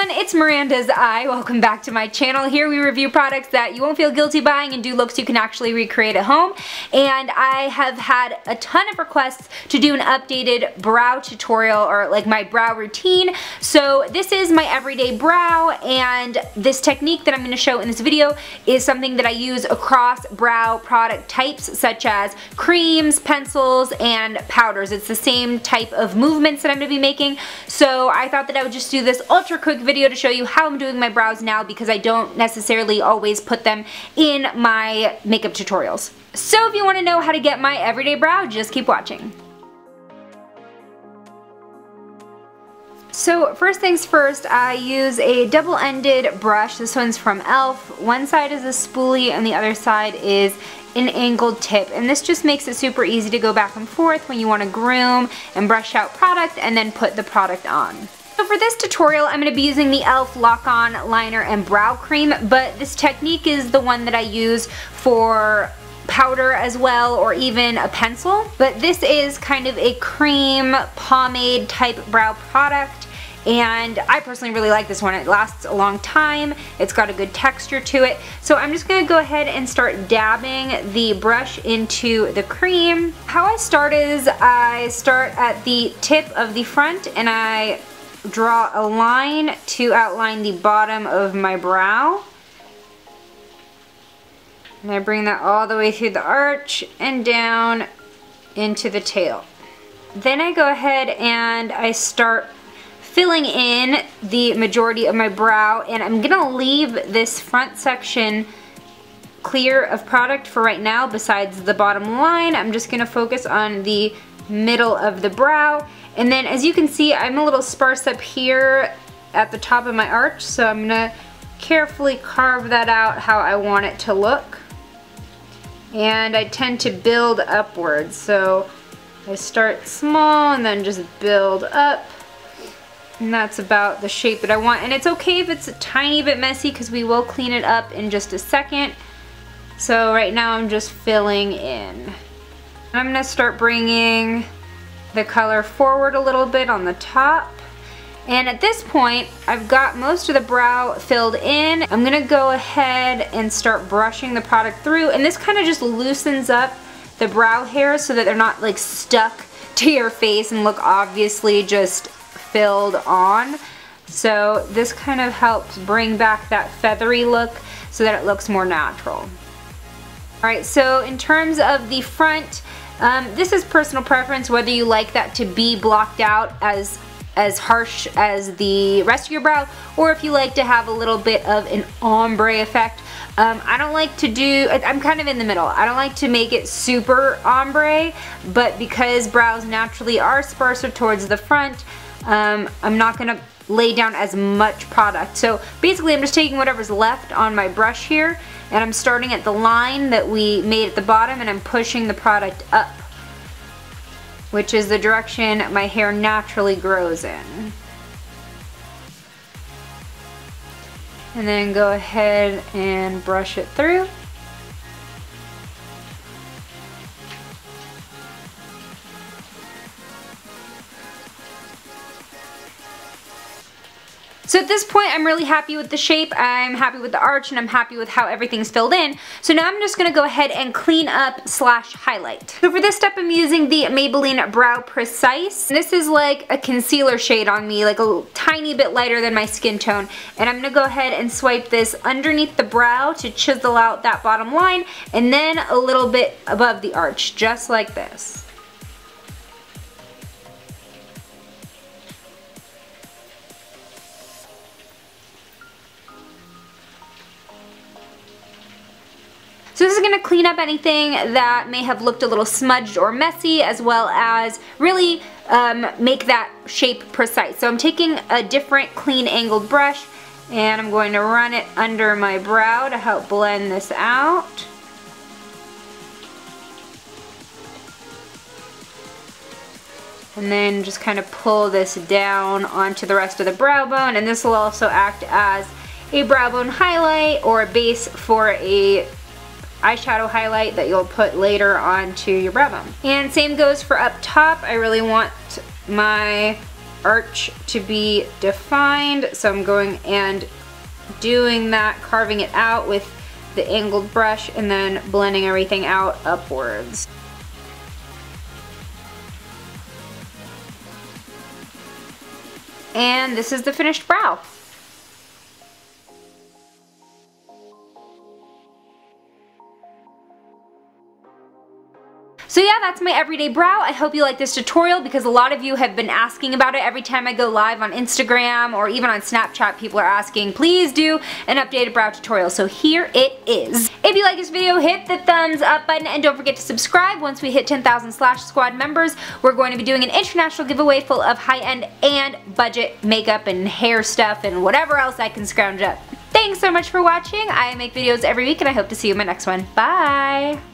everyone, it's Miranda's Eye. Welcome back to my channel. Here we review products that you won't feel guilty buying and do looks you can actually recreate at home. And I have had a ton of requests to do an updated brow tutorial, or like my brow routine. So this is my everyday brow, and this technique that I'm going to show in this video is something that I use across brow product types such as creams, pencils, and powders. It's the same type of movements that I'm going to be making. So I thought that I would just do this ultra quick video to show you how I'm doing my brows now, because I don't necessarily always put them in my makeup tutorials. So if you want to know how to get my everyday brow, just keep watching. So first things first, I use a double-ended brush. This one's from e.l.f. One side is a spoolie and the other side is an angled tip, and this just makes it super easy to go back and forth when you want to groom and brush out product and then put the product on. So for this tutorial, I'm going to be using the e.l.f. Lock-On Liner and Brow Cream, but this technique is the one that I use for powder as well, or even a pencil. But this is kind of a cream pomade type brow product, and I personally really like this one. It lasts a long time, it's got a good texture to it. So I'm just going to go ahead and start dabbing the brush into the cream. How I start is I start at the tip of the front and I draw a line to outline the bottom of my brow. And I bring that all the way through the arch and down into the tail. Then I go ahead and I start filling in the majority of my brow, and I'm gonna leave this front section clear of product for right now besides the bottom line. I'm just gonna focus on the middle of the brow. And then as you can see, I'm a little sparse up here at the top of my arch, so I'm gonna carefully carve that out how I want it to look. And I tend to build upwards, so I start small and then just build up. And that's about the shape that I want. And it's okay if it's a tiny bit messy, because we will clean it up in just a second. So right now I'm just filling in. I'm gonna start bringing the color forward a little bit on the top. And at this point, I've got most of the brow filled in. I'm gonna go ahead and start brushing the product through, and this kind of just loosens up the brow hairs so that they're not like stuck to your face and look obviously just filled on. So this kind of helps bring back that feathery look so that it looks more natural. Alright, so in terms of the front, this is personal preference whether you like that to be blocked out as harsh as the rest of your brow, or if you like to have a little bit of an ombre effect. I don't like to do, I'm kind of in the middle. I don't like to make it super ombre, but because brows naturally are sparser towards the front, I'm not going to lay down as much product. So basically I'm just taking whatever's left on my brush here, and I'm starting at the line that we made at the bottom, and I'm pushing the product up, which is the direction my hair naturally grows in. And then go ahead and brush it through. So at this point, I'm really happy with the shape, I'm happy with the arch, and I'm happy with how everything's filled in. So now I'm just going to go ahead and clean up / highlight. So for this step, I'm using the Maybelline Brow Precise. This is like a concealer shade on me, like a tiny bit lighter than my skin tone. And I'm going to go ahead and swipe this underneath the brow to chisel out that bottom line, and then a little bit above the arch, just like this. So this is going to clean up anything that may have looked a little smudged or messy, as well as really make that shape precise. So I'm taking a different clean angled brush, and I'm going to run it under my brow to help blend this out. And then just kind of pull this down onto the rest of the brow bone, and this will also act as a brow bone highlight or a base for a eyeshadow highlight that you'll put later onto your brow bone. And same goes for up top. I really want my arch to be defined. So I'm going and doing that, carving it out with the angled brush and then blending everything out upwards. And this is the finished brow. So yeah, that's my everyday brow. I hope you like this tutorial because a lot of you have been asking about it every time I go live on Instagram or even on Snapchat. People are asking, please do an updated brow tutorial. So here it is. If you like this video, hit the thumbs up button and don't forget to subscribe. Once we hit 10,000 Slash Squad members, we're going to be doing an international giveaway full of high-end and budget makeup and hair stuff and whatever else I can scrounge up. Thanks so much for watching. I make videos every week and I hope to see you in my next one. Bye!